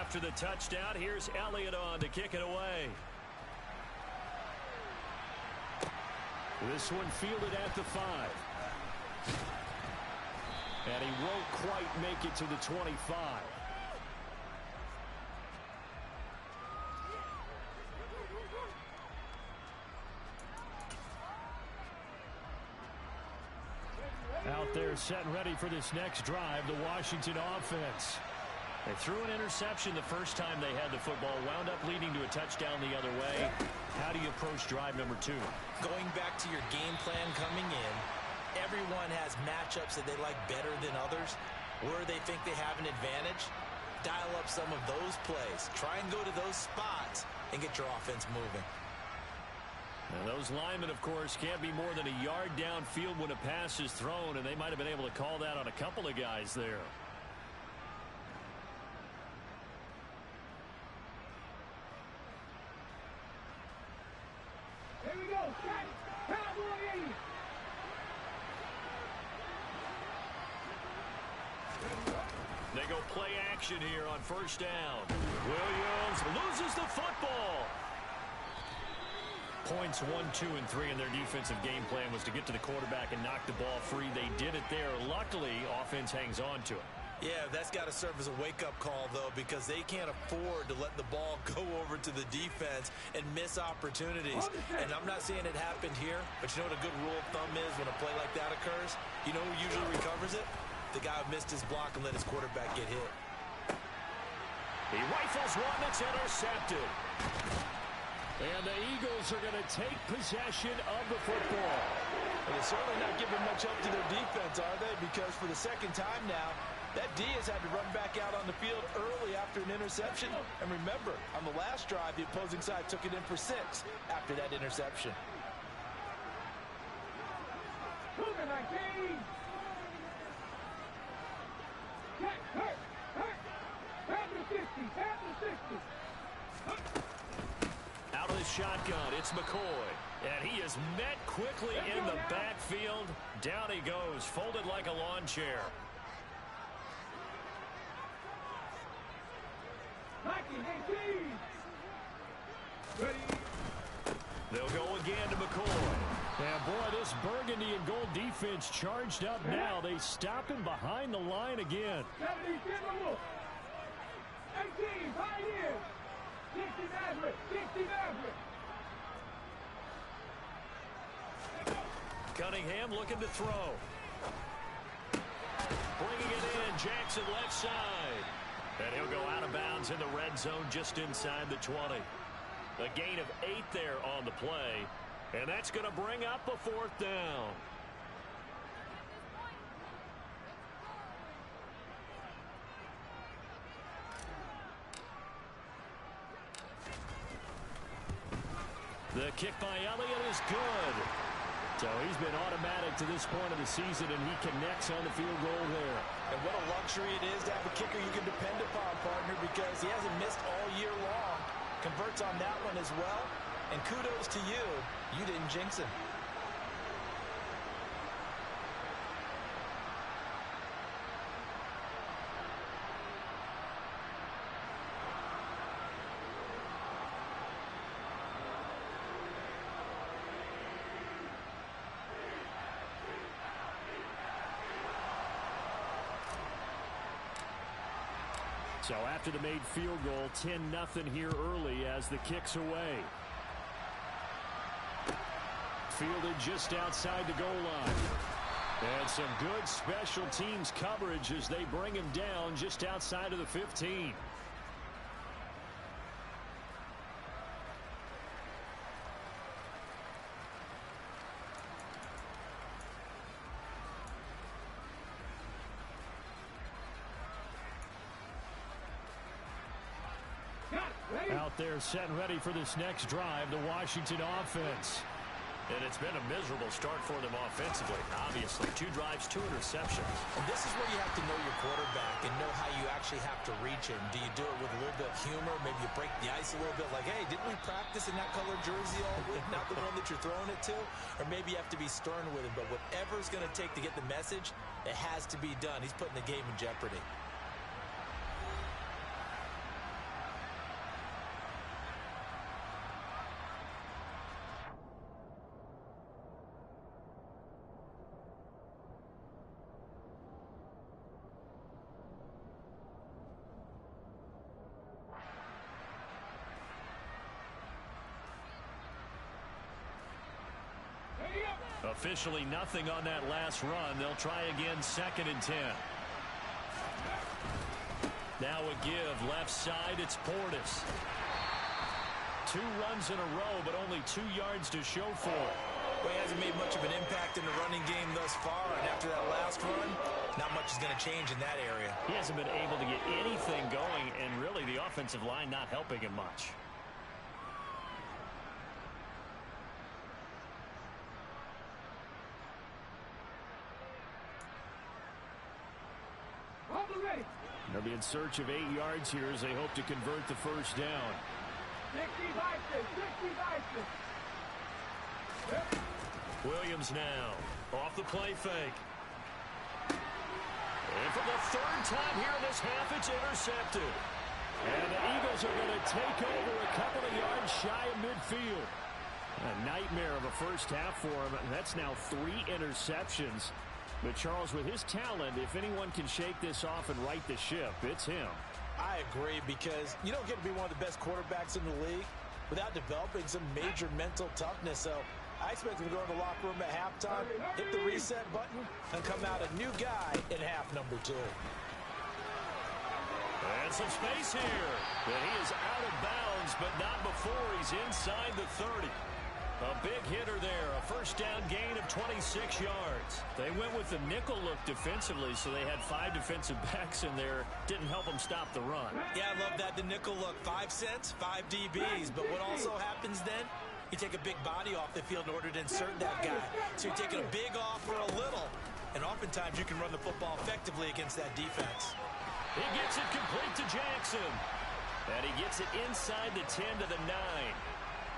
After the touchdown, here's Elliott on to kick it away. This one fielded at the 5. And he won't quite make it to the 25. Out there set and ready for this next drive, the Washington offense. They threw an interception the first time they had the football, wound up leading to a touchdown the other way. How do you approach drive number 2? Going back to your game plan coming in, everyone has matchups that they like better than others. Where they think they have an advantage, dial up some of those plays. Try and go to those spots and get your offense moving. And those linemen, of course, can't be more than a yard downfield when a pass is thrown, and they might have been able to call that on a couple of guys there. Here we go. Cowboy 80. They go play action here on first down. Williams loses the football. Points 1, 2, and 3 in their defensive game plan was to get to the quarterback and knock the ball free. They did it there. Luckily, offense hangs on to it. Yeah, that's got to serve as a wake-up call, though, because they can't afford to let the ball go over to the defense and miss opportunities. And I'm not saying it happened here, but you know what a good rule of thumb is when a play like that occurs? You know who usually recovers it? The guy who missed his block and let his quarterback get hit. He rifles one that's intercepted. And the Eagles are going to take possession of the football. And they're certainly not giving much help to their defense, are they? Because for the second time now, that D has had to run back out on the field early after an interception. And remember, on the last drive, the opposing side took it in for 6 after that interception. Cougar 19. Hurt. Back to 60. Back to 60. Out of the shotgun, it's McCoy. And he is met quickly in the backfield. Down he goes, folded like a lawn chair. They'll go again to McCoy. And boy, this burgundy and gold defense charged up now. They stop him behind the line again. 70, 18, Pioneers. 60 Maverick. 60 Maverick. Cunningham looking to throw. Bringing it in, Jackson left side. And he'll go out of bounds in the red zone just inside the 20. A gain of 8 there on the play. And that's going to bring up a 4th down. The kick by Elliott is good. So he's been automatic to this point of the season, and he connects on the field goal there. And what a luxury it is to have a kicker you can depend upon, partner, because he hasn't missed all year long. Converts on that one as well. And kudos to you. You didn't jinx him. So after the made field goal, 10-0 here early as the kick's away. Fielded just outside the goal line. And some good special teams coverage as they bring him down just outside of the 15. Out there set and ready for this next drive, the Washington offense. And it's been a miserable start for them offensively. Obviously, 2 drives, 2 interceptions. And this is where you have to know your quarterback and know how you actually have to reach him. Do you do it with a little bit of humor? Maybe you break the ice a little bit like, hey, didn't we practice in that color jersey all week? Not the one that you're throwing it to? Or maybe you have to be stern with him. But whatever it's going to take to get the message, it has to be done. He's putting the game in jeopardy. Officially nothing on that last run. They'll try again, 2nd and 10. Now a give left side. It's Portis. 2 runs in a row, but only 2 yards to show for it. Well, he hasn't made much of an impact in the running game thus far, and after that last run, not much is going to change in that area. He hasn't been able to get anything going, and really the offensive line not helping him much. They'll be in search of 8 yards here as they hope to convert the first down. Williams now off the play fake. And for the 3rd time here in this half, it's intercepted. And the Eagles are going to take over a couple of yards shy of midfield. A nightmare of a first half for him. That's now 3 interceptions. But Charles, with his talent, if anyone can shake this off and right the ship, it's him. I agree, because you don't get to be one of the best quarterbacks in the league without developing some major mental toughness. So I expect him to go in the locker room at halftime, hit the reset button, and come out a new guy in half number 2. And some space here. But he is out of bounds, but not before he's inside the 30. A big hitter there, a first down gain of 26 yards. They went with the nickel look defensively, so they had 5 defensive backs in there. Didn't help them stop the run. Yeah, I love that, the nickel look. 5 cents, 5 DBs. But what also happens then, you take a big body off the field in order to insert that guy. So you're taking a big off for a little. And oftentimes you can run the football effectively against that defense. He gets it complete to Jackson. And he gets it inside the 10 to the 9.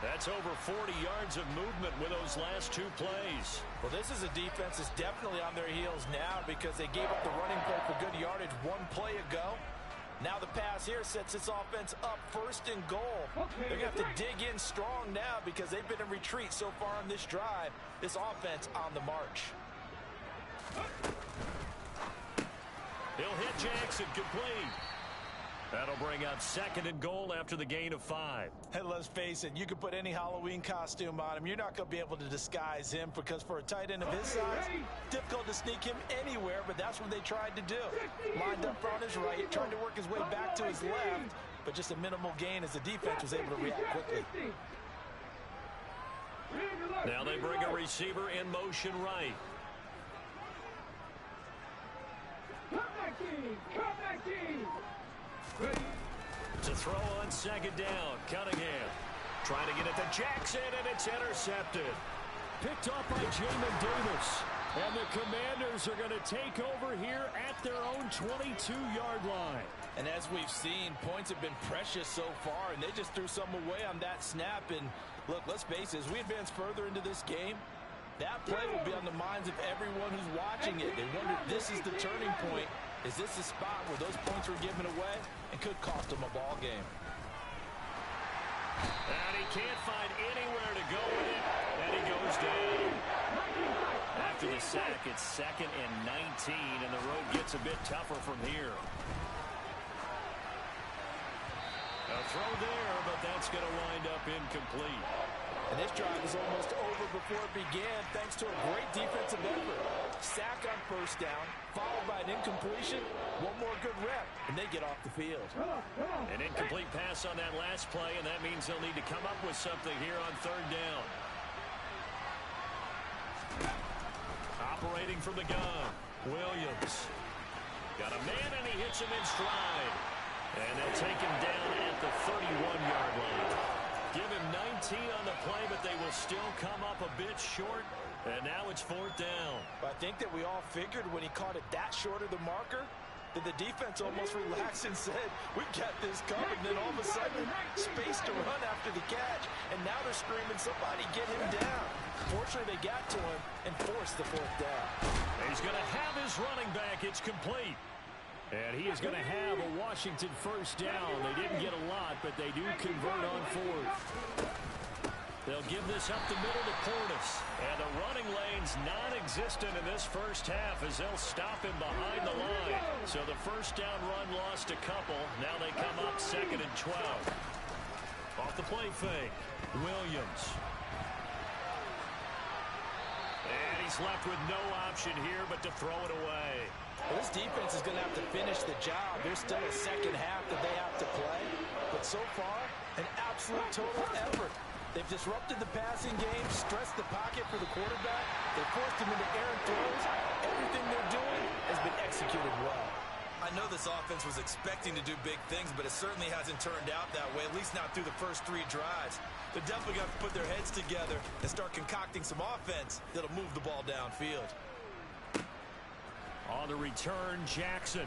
That's over 40 yards of movement with those last 2 plays. Well, this is a defense that's definitely on their heels now, because they gave up the running play for good yardage 1 play ago. Now the pass here sets this offense up 1st and goal. They're going to have to dig in strong now, because they've been in retreat so far on this drive. This offense on the march. He'll hit Jackson complete. That'll bring up 2nd and goal after the gain of 5. And let's face it, you can put any Halloween costume on him. You're not going to be able to disguise him, because for a tight end of his size, difficult to sneak him anywhere, but that's what they tried to do. Lined up on his right, trying to work his way back to his left, but just a minimal gain as the defense was able to react quickly. Now they bring a receiver in motion right. To throw on 2nd down, Cunningham trying to get it to Jackson, and it's intercepted. Picked off by Jamin Davis. And the Commanders are going to take over here at their own 22-yard line. And as we've seen, points have been precious so far, and they just threw some away on that snap. And look, let's face it, as we advance further into this game, that play will be on the minds of everyone who's watching it. They wonder if this is the turning point. Is this the spot where those points were given away and could cost them a ball game? And he can't find anywhere to go with it, and he goes down. After the sack, it's 2nd and 19, and the road gets a bit tougher from here. A throw there, but that's going to wind up incomplete. And this drive is almost over before it began, thanks to a great defensive effort. Sack on 1st down, followed by an incompletion. One more good rep, and they get off the field. An incomplete pass on that last play, and that means they'll need to come up with something here on 3rd down. Operating from the gun, Williams. Got a man, and he hits him in stride. And they'll take him down at the 31-yard line. Give him 19 on the play, but they will still come up a bit short. And now it's 4th down. I think that we all figured when he caught it that short of the marker, that the defense almost relaxed and said, we've got this covered. And then all of a sudden, space to run after the catch. And now they're screaming, somebody get him down. Fortunately, they got to him and forced the 4th down. He's going to have his running back. It's complete. And he is going to have a Washington 1st down. They didn't get a lot, but they do convert on 4th. They'll give this up the middle to Portis. And the running lane's non-existent in this first half as they'll stop him behind the line. So the 1st down run lost a couple. Now they come up 2nd and 12. Off the play fake, Williams. he's left with no option here but to throw it away. Well, this defense is going to have to finish the job. There's still a second half that they have to play. But so far, an absolute total effort. They've disrupted the passing game, stressed the pocket for the quarterback. They forced him into errant throws. Everything they're doing has been executed well. I know this offense was expecting to do big things, but it certainly hasn't turned out that way, at least not through the first 3 drives. They're definitely going to put their heads together and start concocting some offense that'll move the ball downfield. On the return, Jackson.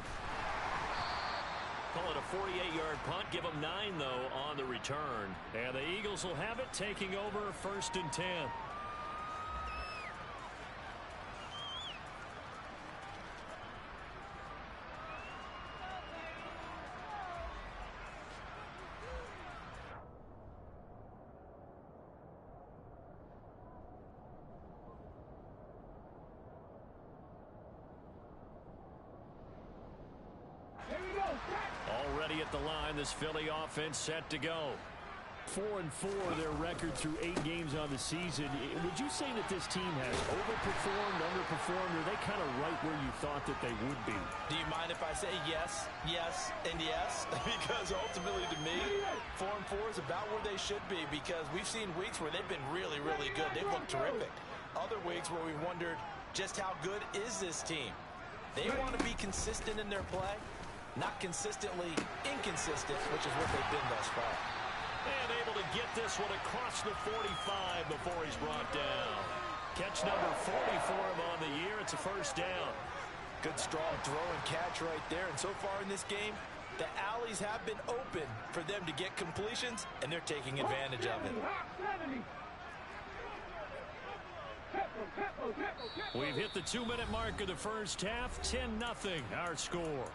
Call it a 48-yard punt. Give them 9, though, on the return. And the Eagles will have it, taking over 1st and 10. Already at the line, this Philly offense set to go. 4-4, their record through 8 games on the season. Would you say that this team has overperformed, underperformed, or are they kind of right where you thought that they would be? Do you mind if I say yes, yes, and yes? Because ultimately, to me, 4-4 is about where they should be, because we've seen weeks where they've been really, really good. They've looked terrific. Other weeks where we wondered just how good is this team. They want to be consistent in their play, not consistently inconsistent, which is what they've been thus far. And able to get this one across the 45 before he's brought down. Catch number 40 for him on the year. It's a 1st down. Good strong throw and catch right there. And so far in this game, the alleys have been open for them to get completions, and they're taking advantage of it. We've hit the 2-minute mark of the first half. 10-0 our score.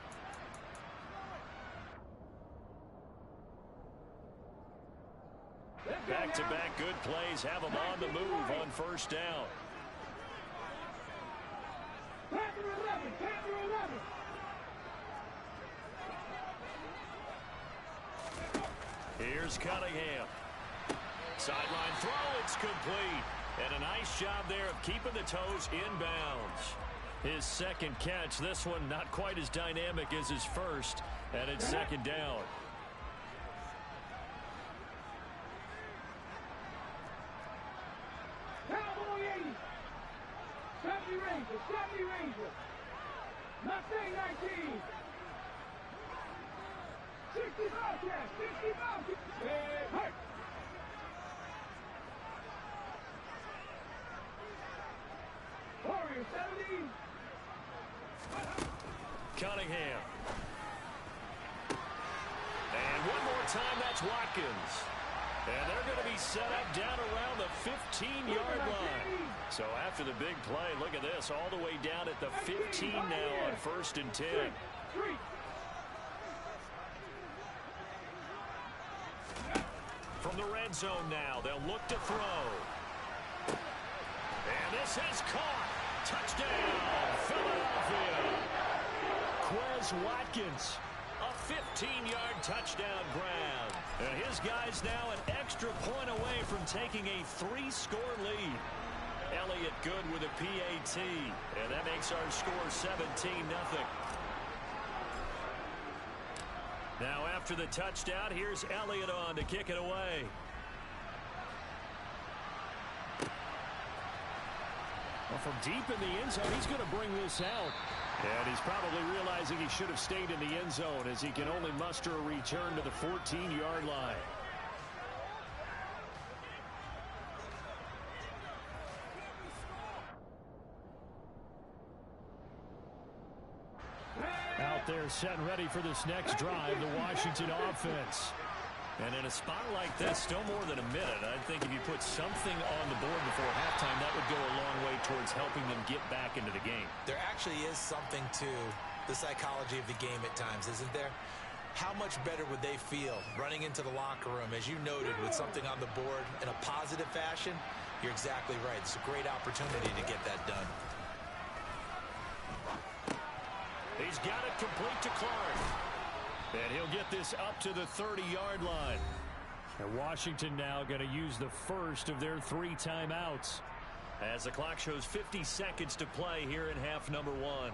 Back-to-back good plays have them on the move on 1st down. Here's Cunningham. Sideline throw, it's complete. And a nice job there of keeping the toes inbounds. His 2nd catch, this one not quite as dynamic as his first, and it's 2nd down. Chevy Ranger. Mustang 19. 60 Bobcat. 60 Bobcat. And hurt. Warrior 70. Cunningham. And one more time, that's Watkins. And they're going to be set up down around the 15-yard line. So after the big play, look at this, all the way down at the 15 now on 1st and 10. From the red zone now, they'll look to throw. And this is caught. Touchdown, Philadelphia. Quez Watkins. A 15-yard touchdown grab. And his guy's now an extra point away from taking a 3-score lead. Elliott good with a PAT. And that makes our score 17-0. Now after the touchdown, here's Elliott on to kick it away. Well, from deep in the end zone, he's going to bring this out. And he's probably realizing he should have stayed in the end zone as he can only muster a return to the 14-yard line. Out there set and ready for this next drive, the Washington offense. And in a spot like this, still more than a minute, I think if you put something on the board before halftime, that would go a long way towards helping them get back into the game. There actually is something to the psychology of the game at times, isn't there? How much better would they feel running into the locker room, as you noted, with something on the board in a positive fashion? You're exactly right. It's a great opportunity to get that done. He's got it complete to Clark. And he'll get this up to the 30-yard line. And Washington now going to use the first of their 3 timeouts. as the clock shows 50 seconds to play here in half number 1.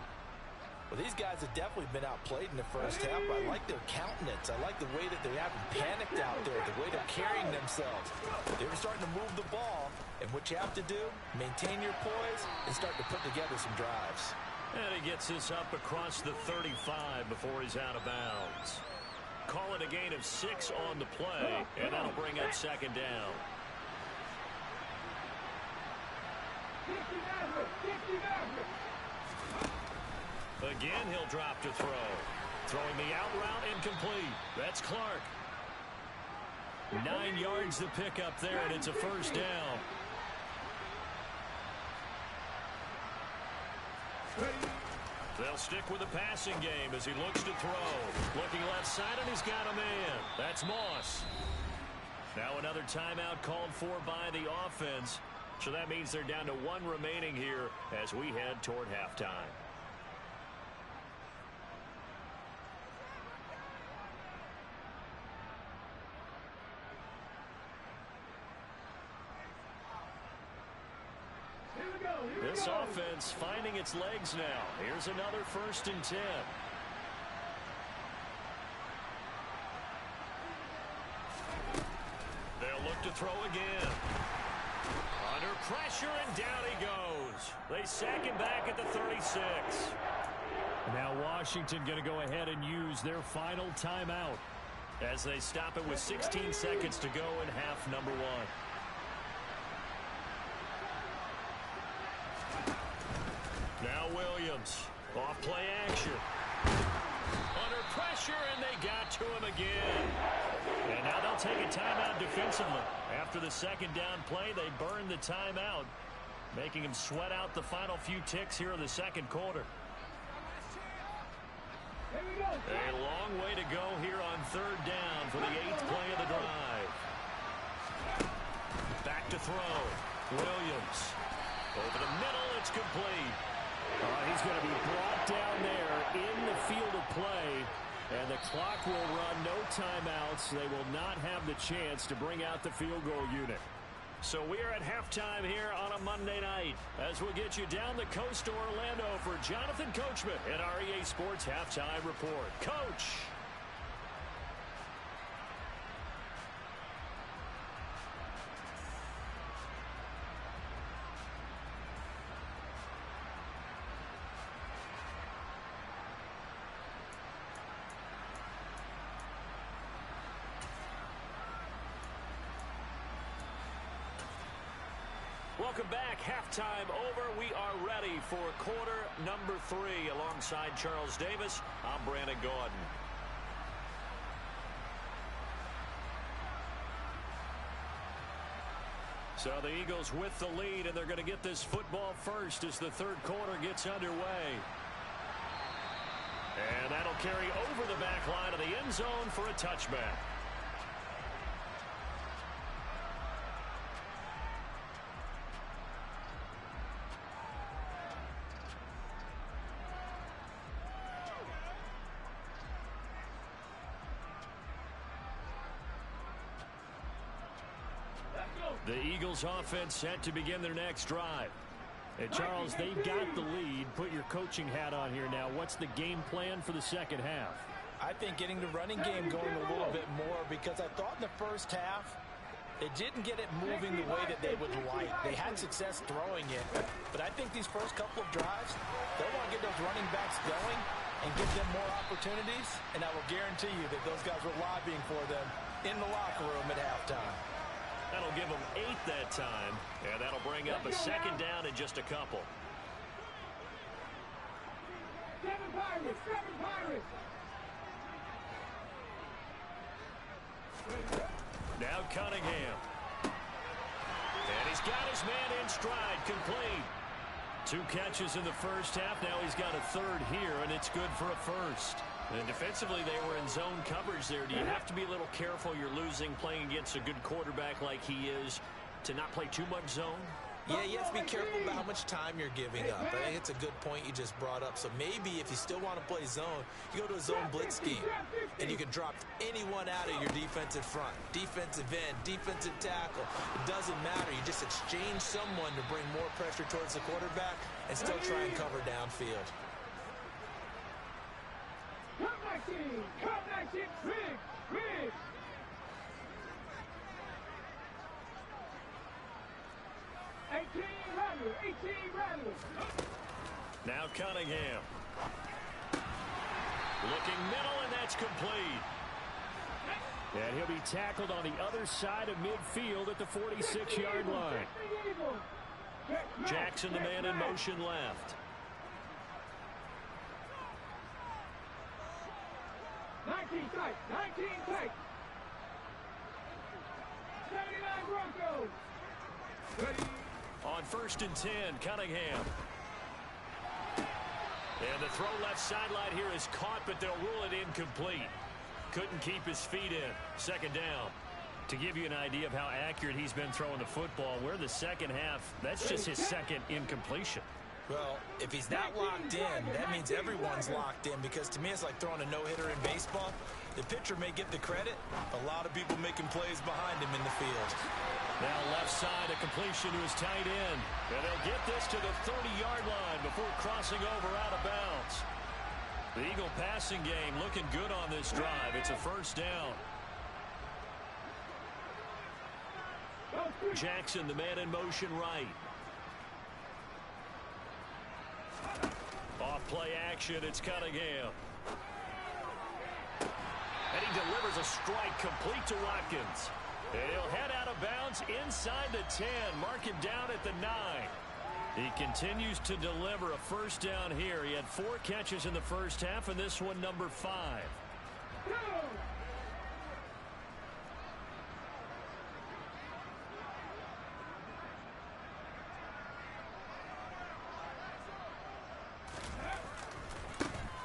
Well, these guys have definitely been outplayed in the first half. I like their countenance. I like the way that they haven't panicked out there, the way they're carrying themselves. They were starting to move the ball, and what you have to do, maintain your poise and start to put together some drives. And he gets this up across the 35 before he's out of bounds. Call it a gain of 6 on the play, and that'll bring up second down. 50 Maverick. Again, he'll drop to throw. Throwing the out route incomplete. That's Clark. 9 yards to pick up there, and it's a first down. They'll stick with the passing game as he looks to throw. Looking left side, and he's got a man. That's Moss. Now another timeout called for by the offense. So that means they're down to 1 remaining here as we head toward halftime. This offense finding its legs now. Here's another 1st and 10. They'll look to throw again. Under pressure, and down he goes. They sack him back at the 36. Now Washington going to go ahead and use their final timeout as they stop it with 16 seconds to go in half number 1. Now Williams, off play action. Under pressure, and they got to him again. And now they'll take a timeout defensively. After the second down play, they burned the timeout, making him sweat out the final few ticks here in the second quarter. A long way to go here on 3rd down for the 8th play of the drive. Back to throw. Williams. Over the middle, it's complete. He's going to be brought down there in the field of play, and the clock will run, no timeouts. They will not have the chance to bring out the field goal unit. So we are at halftime here on a Monday night as we'll get you down the coast to Orlando for Jonathan Coachman at our EA Sports Halftime Report. Coach. Welcome back. Halftime over. We are ready for quarter number 3 alongside Charles Davis. I'm Brandon Gordon. So the Eagles with the lead, and they're going to get this football first as the 3rd quarter gets underway. And that'll carry over the back line of the end zone for a touchback. The Eagles offense set to begin their next drive. And Charles, they've got the lead. Put your coaching hat on here now. What's the game plan for the second half? I think getting the running game going a little bit more, because I thought in the first half they didn't get it moving the way that they would like. They had success throwing it, but I think these first couple of drives, they'll want to get those running backs going and give them more opportunities, and I will guarantee you that those guys were lobbying for them in the locker room at halftime. That'll give them 8 that time, and that'll bring up a second down in just a couple. 7 Pirates, 7 Pirates. Now Cunningham. And he's got his man in stride, complete. 2 catches in the first half. Now he's got a 3rd here, and it's good for a first. And defensively, they were in zone coverage there. Do you have to be a little careful? You're losing, playing against a good quarterback like he is, to not play too much zone? Yeah, you have to be careful about how much time you're giving up. I think it's a good point you just brought up. So maybe if you still want to play zone, you go to a zone blitz scheme, and you can drop anyone out of your defensive front, defensive end, defensive tackle. It doesn't matter. You just exchange someone to bring more pressure towards the quarterback and still try and cover downfield. Come back in, big. 18 Rattler. Now Cunningham. Looking middle, and that's complete. And he'll be tackled on the other side of midfield at the 46-yard line. Jackson, the man in motion left. 19 tight. 79 Broncos. Ready. On 1st and 10, Cunningham. And the throw left sideline here is caught, but they'll rule it incomplete. Couldn't keep his feet in. 2nd down. To give you an idea of how accurate he's been throwing the football, we're the second half. That's just his 2nd incompletion. Well, if he's not locked in, that means everyone's locked in, because to me it's like throwing a no-hitter in baseball. The pitcher may get the credit, a lot of people making plays behind him in the field. Now left side, a completion to his tight end. And they'll get this to the 30-yard line before crossing over out of bounds. The Eagle passing game looking good on this drive. It's a 1st down. Jackson, the man in motion right. Off play action, it's Cunningham. And he delivers a strike complete to Watkins. And he'll head out of bounds inside the 10. Mark him down at the 9. He continues to deliver a 1st down here. He had 4 catches in the 1st half, and this one number 5.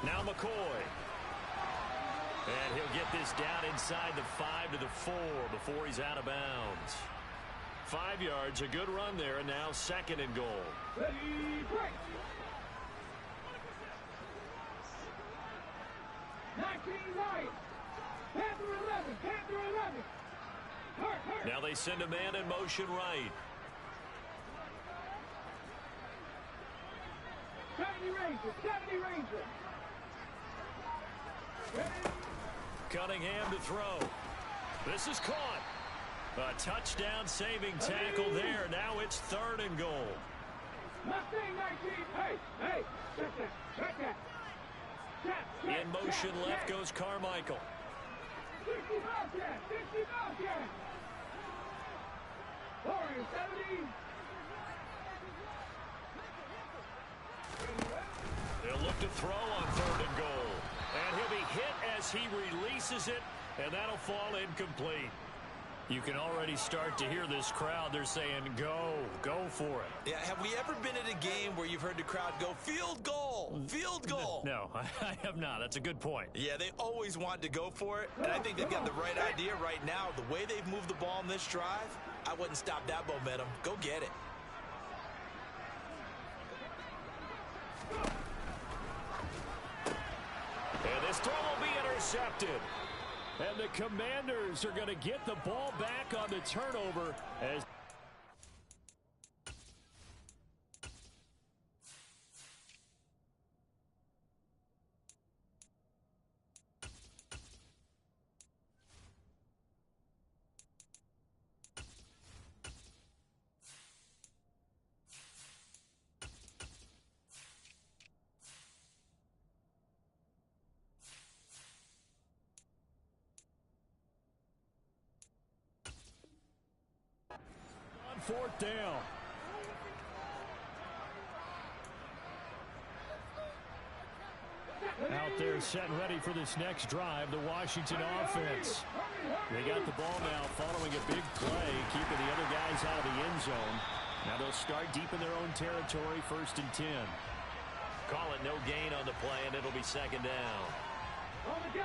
Now McCoy. And he'll get this down inside the 5 to the 4 before he's out of bounds. 5 yards, a good run there, and now 2nd and goal. Ready, break. 19 Lions. Panther 11. Hurt. Now they send a man in motion right. 70 Ranger. Cunningham to throw. This is caught. A touchdown saving tackle there. Now it's 3rd and goal. Mustang 19. Hey. Check. In motion left goes Carmichael. 60 Bobcat. Warriors 70. They'll look to throw on 3rd and goal. And he'll be hit as he releases it, and that'll fall incomplete. You can already start to hear this crowd. They're saying, go for it. Yeah, have we ever been at a game where you've heard the crowd go, field goal? No, I have not. That's a good point. Yeah, they always want to go for it, and I think they've got the right idea right now. The way they've moved the ball in this drive, I wouldn't stop that momentum. Go get it. And this throw will be intercepted. And the Commanders are going to get the ball back on the turnover as on 4th down. Out there set and ready for this next drive, the Washington offense. They got the ball now following a big play, keeping the other guys out of the end zone. Now they'll start deep in their own territory, 1st and 10. Call it no gain on the play, and it'll be 2nd down. On the go.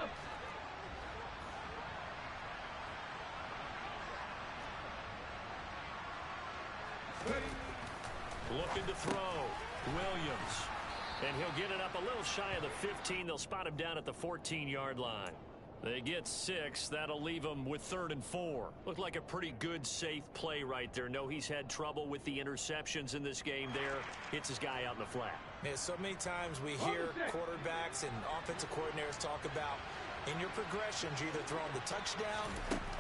Ready. Looking to throw. Williams. And he'll get it up a little shy of the 15. They'll spot him down at the 14-yard line. They get 6. That'll leave them with 3rd and 4. Looked like a pretty good, safe play right there. No, he's had trouble with the interceptions in this game there. Hits his guy out in the flat. Yeah, so many times we hear quarterbacks and offensive coordinators talk about in your progressions, you're either throwing the touchdown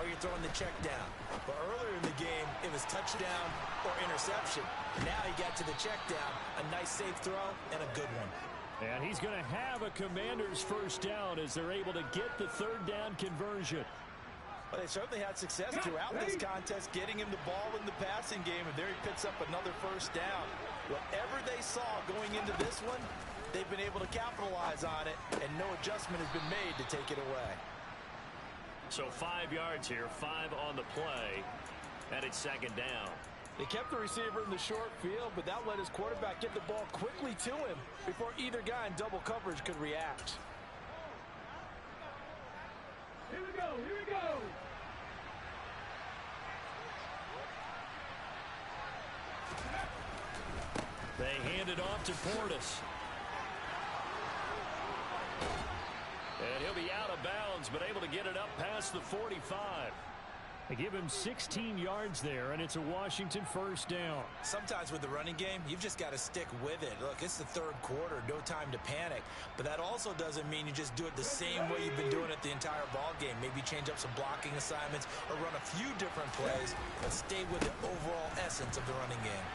or you're throwing the check down. But earlier in the game, it was touchdown or interception. Now he got to the check down, a nice safe throw, and a good one. And he's going to have a Commanders first down as they're able to get the 3rd down conversion. Well, they certainly had success throughout this contest, getting him the ball in the passing game, and there he picks up another first down. Whatever they saw going into this one, they've been able to capitalize on it, and no adjustment has been made to take it away. So 5 yards here, 5 on the play, and it's 2nd down. They kept the receiver in the short field, but that let his quarterback get the ball quickly to him before either guy in double coverage could react. Here we go, here we go. They hand it off to Portis. And he'll be out of bounds, but able to get it up past the 45. They give him 16 yards there, and it's a Washington first down. Sometimes with the running game, you've just got to stick with it. Look, it's the 3rd quarter, no time to panic. But that also doesn't mean you just do it the same way you've been doing it the entire ball game. Maybe change up some blocking assignments or run a few different plays, but stay with the overall essence of the running game.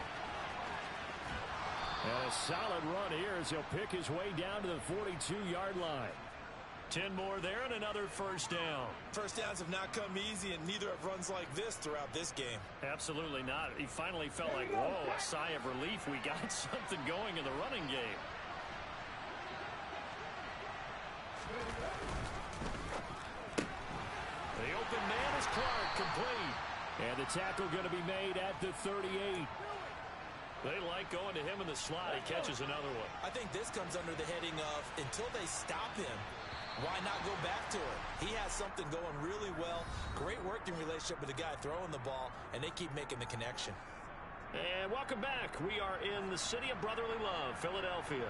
And a solid run here as he'll pick his way down to the 42-yard line. 10 more there and another first down. First downs have not come easy, and neither have runs like this throughout this game. Absolutely not. He finally felt like, whoa, a sigh of relief. We got something going in the running game. The open man is Clark, complete. And the tackle going to be made at the 38. They like going to him in the slot. He catches another one. I think this comes under the heading of until they stop him, why not go back to it? He has something going really well. Great working relationship with the guy throwing the ball, and they keep making the connection. And welcome back. We are in the city of brotherly love, Philadelphia.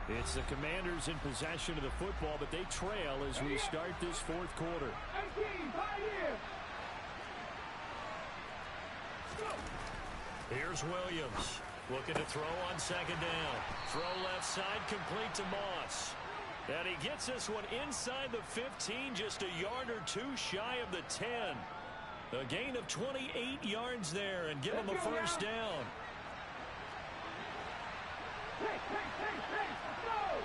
It's the Commanders in possession of the football, but they trail as we start this 4th quarter. 18, Pioneer. Here's Williams looking to throw on 2nd down. Throw left side, complete to Moss. And he gets this one inside the 15, just a yard or 2 shy of the 10. A gain of 28 yards there, and give him a first down. Hey, go!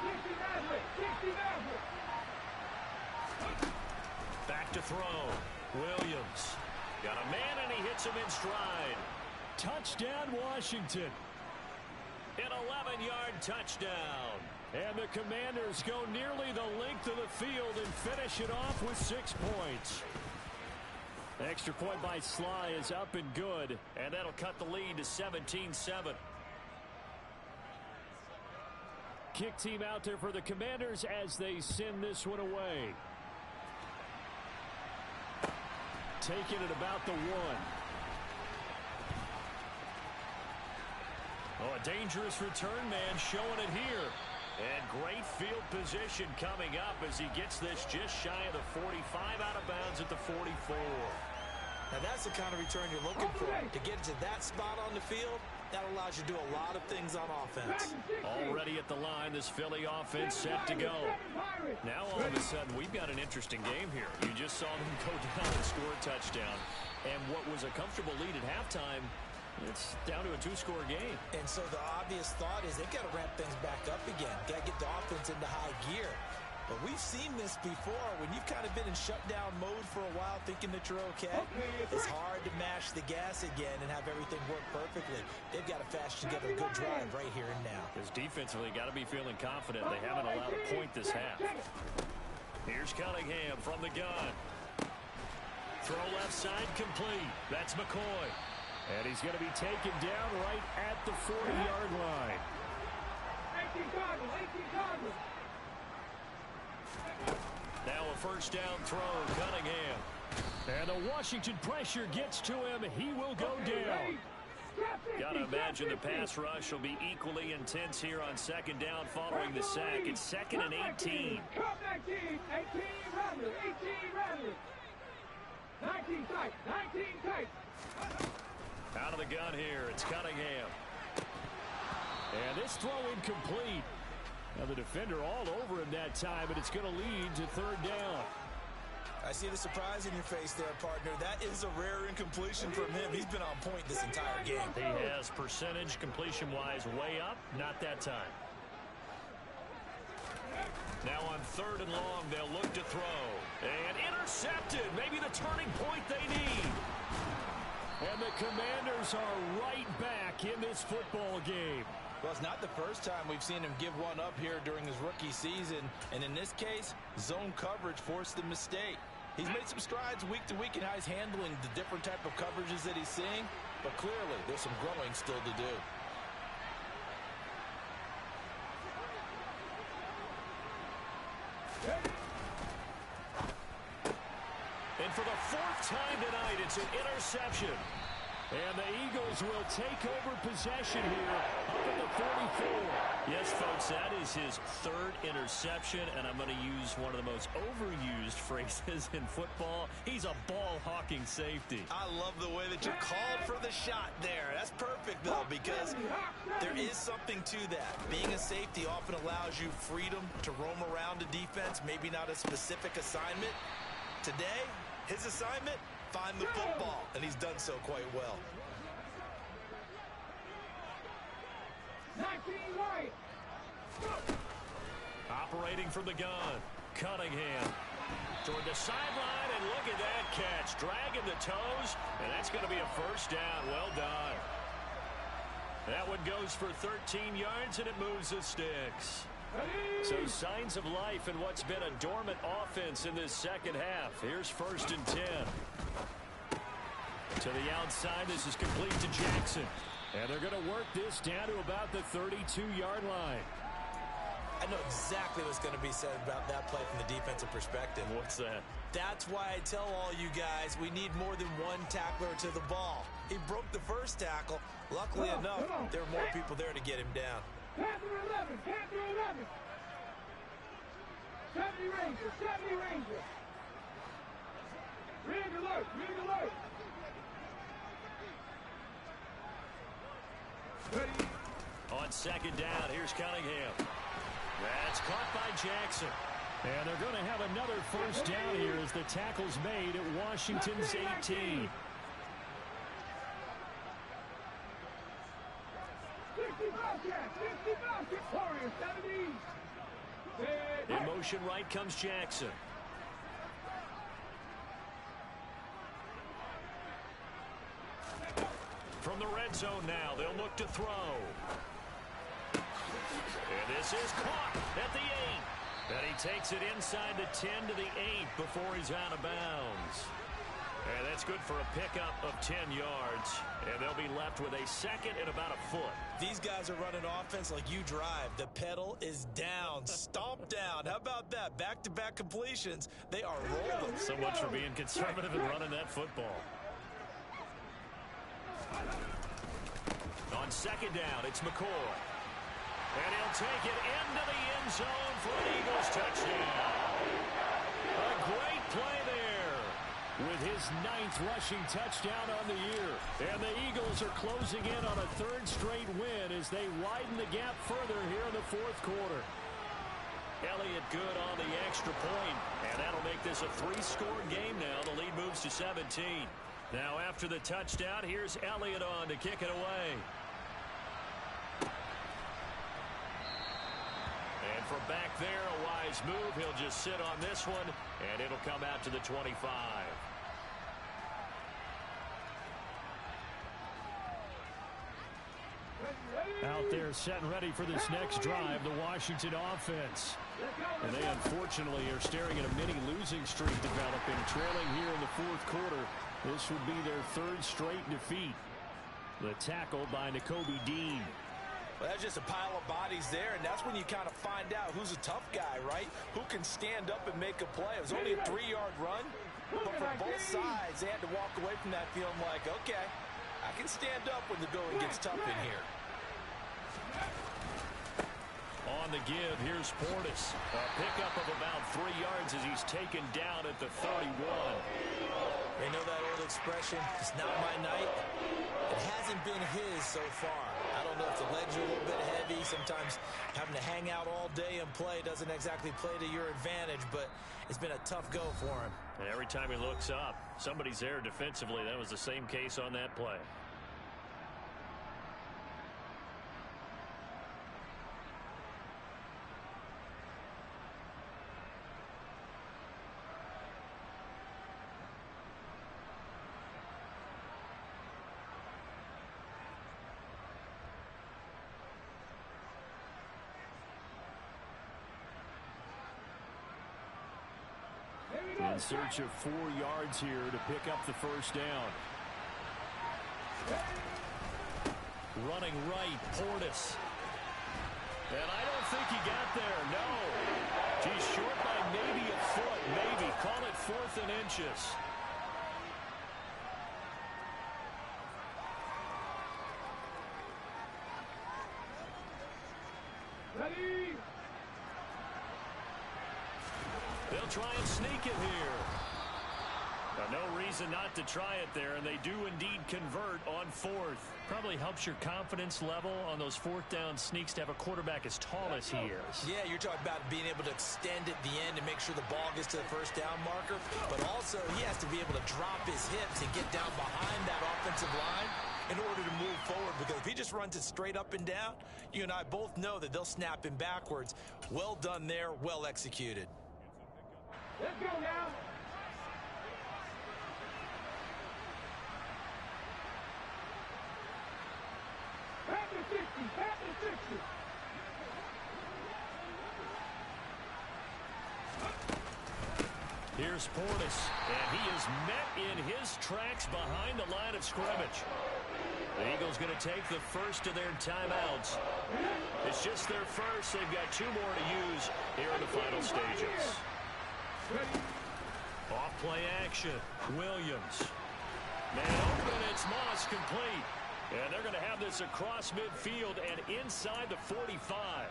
60 Back to throw. Williams. Got a man, and he hits him in stride. Touchdown, Washington. An 11-yard touchdown. And the Commanders go nearly the length of the field and finish it off with 6 points. Extra point by Sly is up and good, and that'll cut the lead to 17-7. Kick team out there for the Commanders as they send this one away. Taking it about the 1. Oh, a dangerous return man showing it here. And great field position coming up as he gets this just shy of the 45, out of bounds at the 44. Now that's the kind of return you're looking for. To get to that spot on the field, that allows you to do a lot of things on offense. Already at the line, this Philly offense set to go. Now all of a sudden, we've got an interesting game here. You just saw them go down and score a touchdown. And what was a comfortable lead at halftime, it's down to a 2-score game. And so the obvious thought is they've got to ramp things back up again. Got to get the offense into high gear. But we've seen this before. When you've kind of been in shutdown mode for a while thinking that you're okay, it's hard to mash the gas again and have everything work perfectly. They've got to fashion together a good drive right here and now. Because defensively, got to be feeling confident. They haven't allowed a point this half. Here's Cunningham from the gun. Throw left side complete. That's McCoy. And he's going to be taken down right at the 40-yard line. 18 Cardinals. Now a first down throw, Cunningham. And the Washington pressure gets to him. He will go down. Got to imagine the pass rush will be equally intense here on second down following the sack. It's 2nd and 18. 19 tight, 19 tight. Out of the gun here, it's Cunningham. And this throw incomplete. Now the defender all over him that time, and it's going to lead to 3rd down. I see the surprise in your face there, partner. That is a rare incompletion from him. He's been on point this entire game. He has percentage completion-wise way up, not that time. Now on 3rd and long, they'll look to throw. And intercepted, maybe the turning point they need. And the Commanders are right back in this football game. Well, it's not the first time we've seen him give one up here during his rookie season. And in this case, zone coverage forced the mistake. He's made some strides week to week in how he's handling the different type of coverages that he's seeing. But clearly, there's some growing still to do. And for the 4th time tonight, it's an interception. And the Eagles will take over possession here up at the 44. Yes, folks, that is his 3rd interception, and I'm going to use one of the most overused phrases in football. He's a ball-hawking safety. I love the way that you called for the shot there. That's perfect, though, because there is something to that. Being a safety often allows you freedom to roam around a defense, maybe not a specific assignment. Today, his assignment, find the football, and he's done so quite well. 19 right. Operating from the gun, Cunningham toward the sideline, and look at that catch. Dragging the toes, and that's going to be a 1st down. Well done. That one goes for 13 yards, and it moves the sticks. So signs of life in what's been a dormant offense in this second half. Here's 1st and 10. To the outside, this is complete to Jackson. And they're going to work this down to about the 32-yard line. I know exactly what's going to be said about that play from the defensive perspective. What's that? That's why I tell all you guys we need more than one tackler to the ball. He broke the 1st tackle. Luckily enough, there were more people there to get him down. Panther 11, Panther 11. 70 Ranger, 70 Ranger. Ring alert, ring alert. Ready. On 2nd down, here's Cunningham. That's caught by Jackson. And they're going to have another 1st down here as the tackle's made at Washington's 18. 65, Warriors, 70. In motion right comes Jackson. From the red zone now, they'll look to throw. And this is caught at the 8. And he takes it inside the 10 to the 8 before he's out of bounds. And that's good for a pickup of 10 yards. And they'll be left with a 2nd and about a foot. These guys are running offense like you drive. The pedal is down, stomped down. How about that? Back-to-back completions. They are rolling. So much for being conservative and running that football. On 2nd down, it's McCoy. And he'll take it into the end zone for an Eagles touchdown. A great play there with his 9th rushing touchdown on the year. And the Eagles are closing in on a 3rd straight win as they widen the gap further here in the 4th quarter. Elliott good on the extra point, and that'll make this a 3-score game now. The lead moves to 17. Now after the touchdown, here's Elliott on to kick it away. And from back there, a wise move. He'll just sit on this one, and it'll come out to the 25. Out there set and ready for this next drive, the Washington offense. And they unfortunately are staring at a mini losing streak developing, trailing here in the 4th quarter. This would be their 3rd straight defeat. The tackle by Nakobe Dean. Well, that's just a pile of bodies there, and that's when you kind of find out who's a tough guy, right? Who can stand up and make a play. It was only a 3-yard run, But for both sides, they had to walk away from that feeling like, okay, I can stand up when the going gets tough in here. On the give, here's Portis. A pickup of about 3 yards as he's taken down at the 31. They know that old expression, it's not my night. It hasn't been his so far. I don't know if the legs are a little bit heavy. Sometimes having to hang out all day and play doesn't exactly play to your advantage, but it's been a tough go for him. And every time he looks up, somebody's there defensively. That was the same case on that play. In search of 4 yards here to pick up the first down. Running right, Portis. And I don't think he got there, no. He's short by maybe a foot, maybe. Call it 4th and inches. Ready? They'll try and sneak it here. Now, no reason not to try it there, and they do indeed convert on 4th. Probably helps your confidence level on those 4th down sneaks to have a quarterback as tall as he is. Yeah, you're talking about being able to extend at the end to make sure the ball gets to the first down marker, but also he has to be able to drop his hips and get down behind that offensive line in order to move forward, because if he just runs it straight up and down, you and I both know that they'll snap him backwards. Well done there, well executed. Let's go now. Back to 60. Back to 60. Here's Portis, and he is met in his tracks behind the line of scrimmage. The Eagles going to take the first of their timeouts. It's just their first. They've got 2 more to use here in the final stages. Off play action. Williams. Man open, it's Moss complete. And they're going to have this across midfield and inside the 45.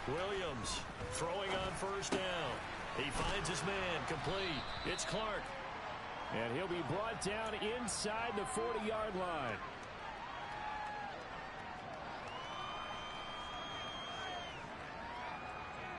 Williams throwing on first down. He finds his man complete. It's Clark. And he'll be brought down inside the 40-yard line.